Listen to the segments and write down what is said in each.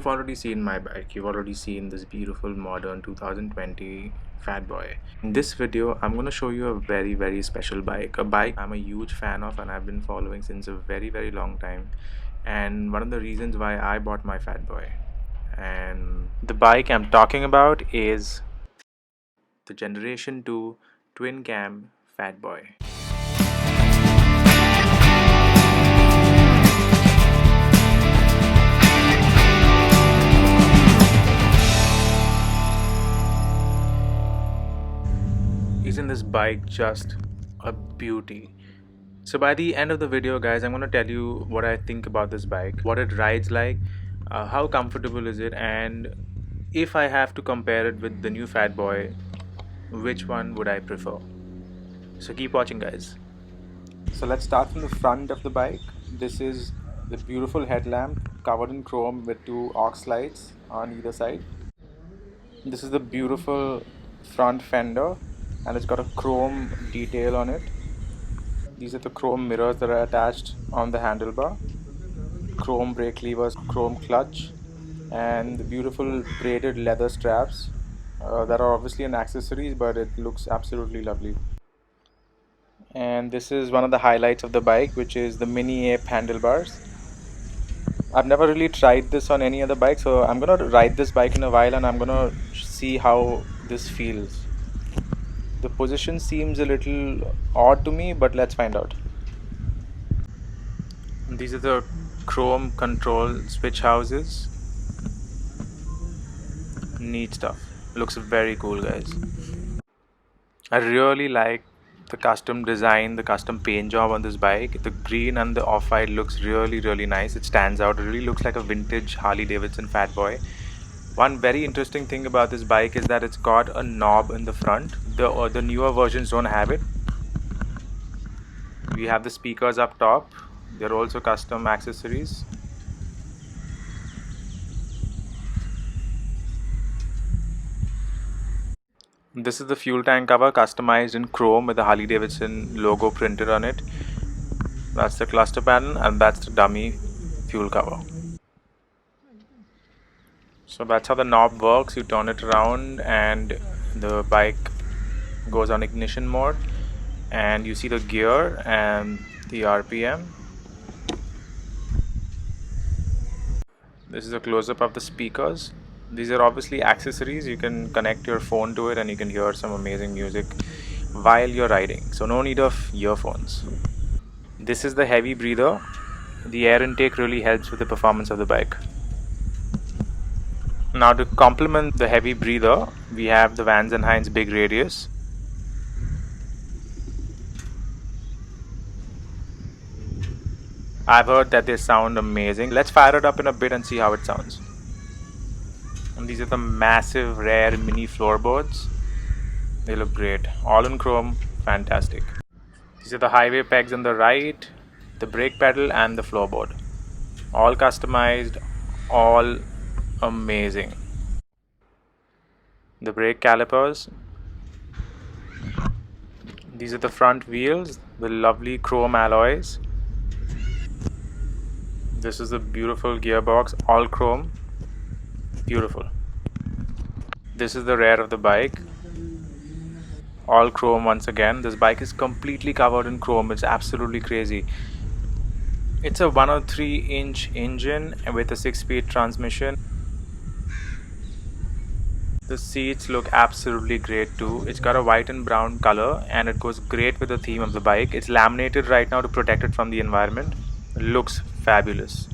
already seen my bike. You've already seen this beautiful modern 2020 Fatboy. In this video, I'm going to show you a very special bike. A bike I'm a huge fan of and I've been following since a very long time. And one of the reasons why I bought my Fatboy. And the bike I'm talking about is the Generation 2 Twin Cam Fatboy. Isn't this bike just a beauty? So by the end of the video, guys, I'm going to tell you what I think about this bike, what it rides like, how comfortable is it, and if I have to compare it with the new Fatboy, which one would I prefer? So keep watching, guys. So let's start from the front of the bike. This is the beautiful headlamp covered in chrome with two aux lights on either side. This is the beautiful front fender and it's got a chrome detail on it. These are the chrome mirrors that are attached on the handlebar, chrome brake levers, chrome clutch, and the beautiful braided leather straps that are obviously an accessories, but it looks absolutely lovely. And this is one of the highlights of the bike, which is the mini ape handlebars. I've never really tried this on any other bike, so I'm gonna ride this bike in a while and I'm gonna see how this feels. The position seems a little odd to me, but let's find out. These are the chrome control switch houses. Neat stuff. Looks very cool, guys. I really like the custom design, the custom paint job on this bike. The green and the off-white looks really nice. It stands out. It really looks like a vintage Harley Davidson Fatboy. One very interesting thing about this bike is that it's got a knob in the front. The newer versions don't have it. We have the speakers up top. They're also custom accessories. This is the fuel tank cover, customized in chrome with the Harley Davidson logo printed on it. That's the cluster panel and that's the dummy fuel cover. So that's how the knob works. You turn it around and the bike goes on ignition mode and you see the gear and the RPM. This is a close-up of the speakers. These are obviously accessories. You can connect your phone to it and you can hear some amazing music while you're riding, so no need of earphones. This is the heavy breather. The air intake really helps with the performance of the bike. Now to complement the heavy breather, we have the Vans & Hines big radius. I've heard that they sound amazing. Let's fire it up in a bit and see how it sounds. And these are the massive rare mini floorboards. They look great. All in chrome, fantastic. These are the highway pegs on the right, the brake pedal and the floorboard. All customized, all amazing. The brake calipers. These are the front wheels, the lovely chrome alloys. This is the beautiful gearbox, all chrome. Beautiful. This is the rear of the bike. All chrome once again. This bike is completely covered in chrome. It's absolutely crazy. It's a 103-inch engine with a 6-speed transmission. The seats look absolutely great too. It's got a white and brown color and it goes great with the theme of the bike. It's laminated right now to protect it from the environment. It looks fabulous.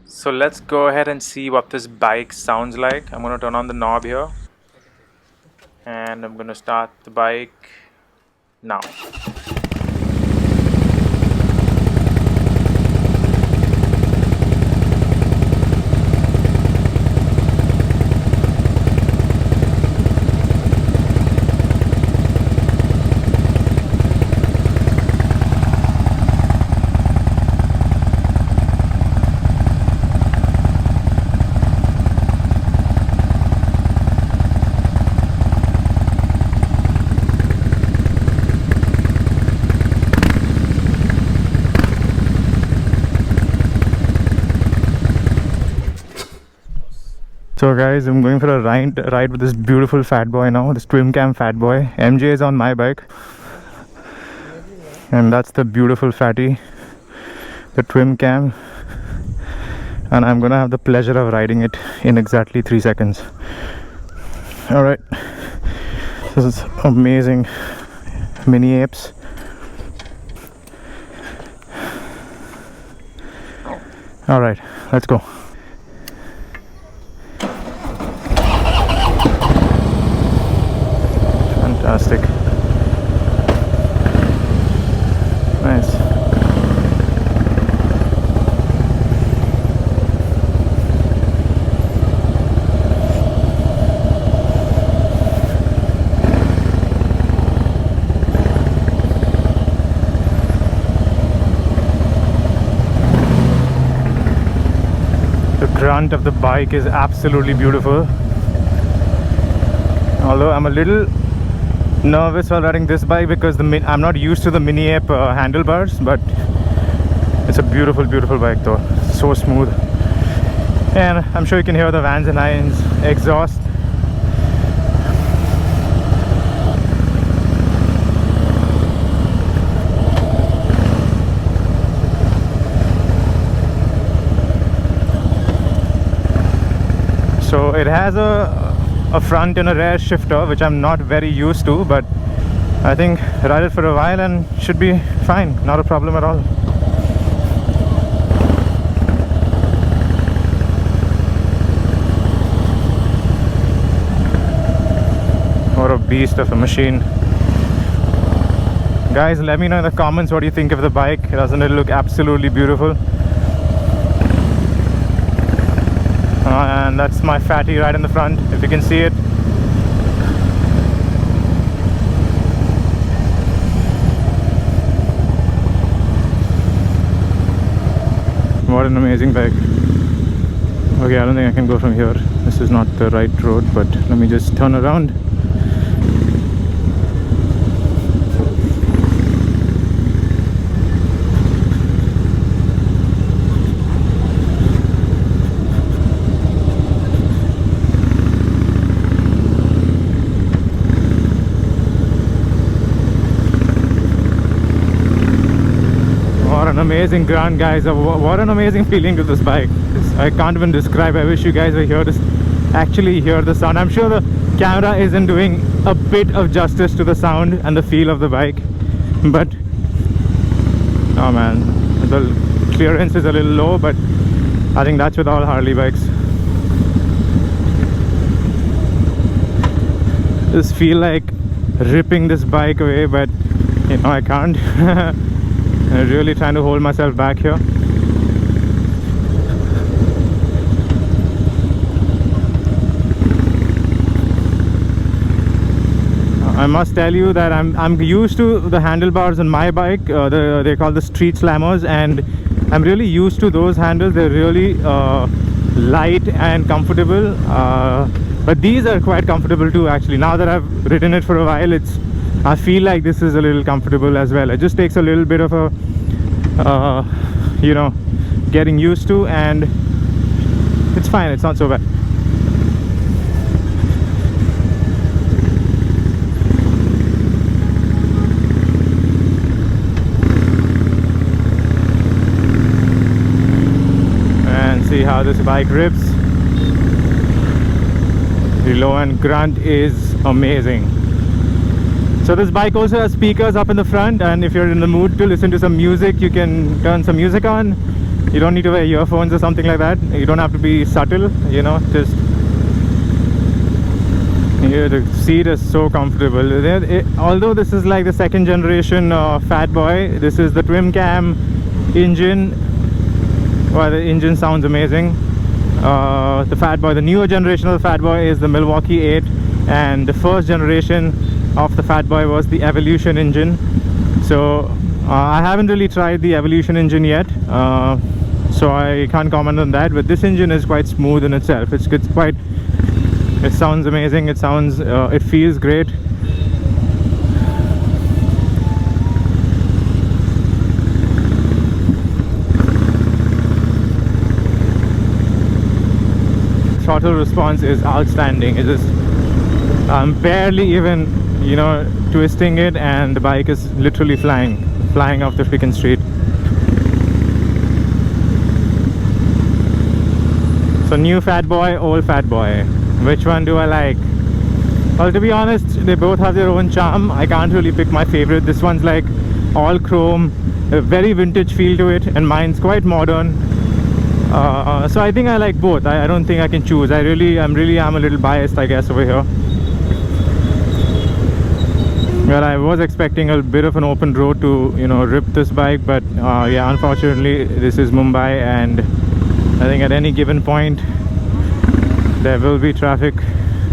So let's go ahead and see what this bike sounds like. I'm going to turn on the knob here and I'm going to start the bike now. So guys, I'm going for a ride with this beautiful fat boy now, this twin cam fat boy. MJ is on my bike, and that's the beautiful fatty, the twin cam, and I'm gonna have the pleasure of riding it in exactly 3 seconds. All right, this is amazing mini apes. All right, let's go. Fantastic. Nice. The grunt of the bike is absolutely beautiful. Although I'm a little nervous while riding this bike because I'm not used to the mini ape handlebars, but it's a beautiful bike though. So smooth, and I'm sure you can hear the Vans and Irons exhaust. So it has a front and a rear shifter, which I'm not very used to, but I think ride it for a while and should be fine, not a problem at all. What a beast of a machine. Guys, let me know in the comments what you think of the bike. Doesn't it look absolutely beautiful? And that's my fatty right in the front, if you can see it. What an amazing bike. Okay, I don't think I can go from here. This is not the right road, but let me just turn around. What an amazing ground, guys. What an amazing feeling with this bike. I can't even describe. I wish you guys were here to actually hear the sound. I'm sure the camera isn't doing a bit of justice to the sound and the feel of the bike, but oh man, the clearance is a little low, but I think that's with all Harley bikes. Just feel like ripping this bike away, but you know I can't. I'm really trying to hold myself back here. I must tell you that I'm used to the handlebars on my bike. They're called the street slammers, and I'm really used to those handles. They're really light and comfortable. But these are quite comfortable too, actually. Now that I've ridden it for a while, I feel like this is a little comfortable as well. It just takes a little bit of a you know, getting used to, and it's fine. It's not so bad. And see how this bike rips. The low end grunt is amazing. So this bike also has speakers up in the front, and if you're in the mood to listen to some music, you can turn some music on. You don't need to wear earphones or something like that. You don't have to be subtle, you know, just here. The seat is so comfortable. Although this is like the second generation Fatboy, this is the twin cam engine. Well, the engine sounds amazing. The Fatboy, the newer generation of the Fatboy is the Milwaukee 8, and the first generation of the Fatboy was the Evolution engine. So I haven't really tried the Evolution engine yet, so I can't comment on that, but this engine is quite smooth in itself. It sounds amazing. It feels great. throttle response is outstanding. It just I'm barely even, you know, twisting it, and the bike is literally flying off the freaking street. So new Fatboy, old Fatboy. Which one do I like? Well, to be honest, they both have their own charm. I can't really pick my favorite. This one's like all chrome, a very vintage feel to it, and mine's quite modern. So I think I like both. I don't think I can choose. I really am a little biased, I guess, over here. Well, I was expecting a bit of an open road to, you know, rip this bike, but yeah, unfortunately this is Mumbai, and I think at any given point there will be traffic.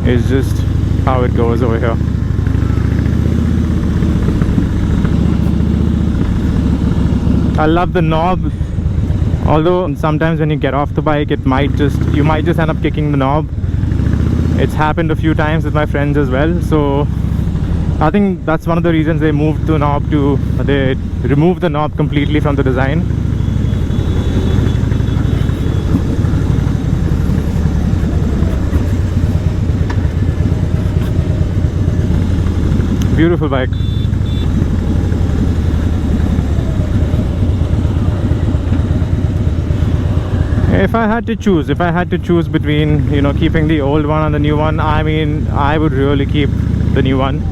It's just how it goes over here. I love the knob, although sometimes when you get off the bike you might just end up kicking the knob. It's happened a few times with my friends as well, so I think that's one of the reasons they removed the knob completely from the design. Beautiful bike. If I had to choose between, you know, keeping the old one and the new one, I mean, I would really keep the new one.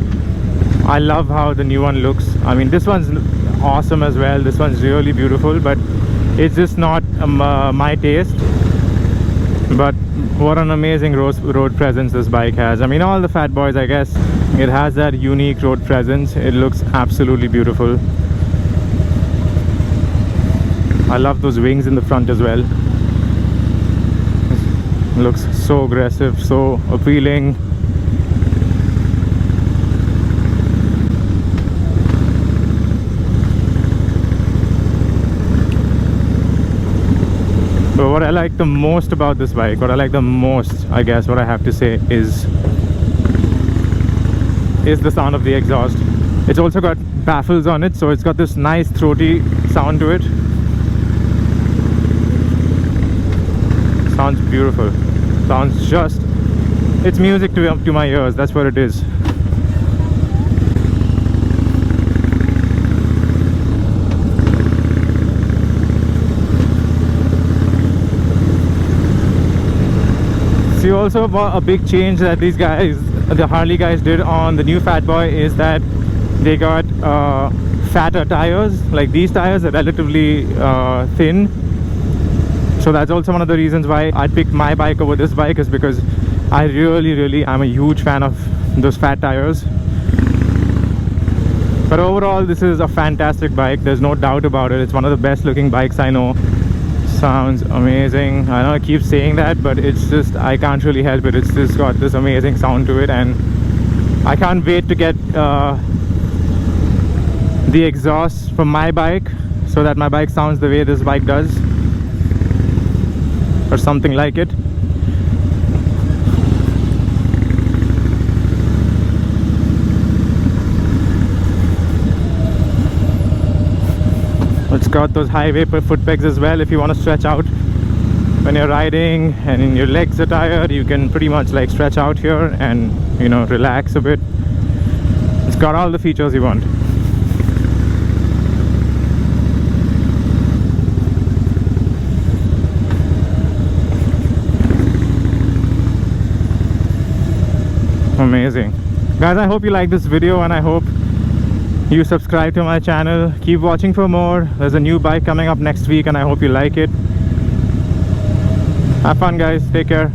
I love how the new one looks. I mean, this one's awesome as well. This one's really beautiful, but it's just not my taste. But what an amazing road presence this bike has. I mean, all the Fatboys, I guess, it has that unique road presence. It looks absolutely beautiful. I love those wings in the front as well. It looks so aggressive, so appealing. But what I like the most about this bike, I guess, what I have to say is the sound of the exhaust. It's also got baffles on it, so it's got this nice throaty sound to it. Sounds beautiful. Sounds just, it's music to my ears. That's what it is. See, also a big change that these guys, the Harley guys, did on the new Fatboy is that they got fatter tires. Like, these tires are relatively thin. So that's also one of the reasons why I picked my bike over this bike, is because I really am a huge fan of those fat tires. But overall, this is a fantastic bike. There's no doubt about it. It's one of the best looking bikes I know. Sounds amazing. I know I keep saying that, but it's just, I can't really help it. It's just got this amazing sound to it, and I can't wait to get the exhaust from my bike so that my bike sounds the way this bike does, or something like it. It's got those highway foot pegs as well. If you want to stretch out when you're riding and your legs are tired, you can pretty much like stretch out here and, you know, relax a bit. It's got all the features you want. Amazing. Guys, I hope you like this video, and I hope you subscribe to my channel. Keep watching for more. There's a new bike coming up next week, and I hope you like it. Have fun, guys. Take care.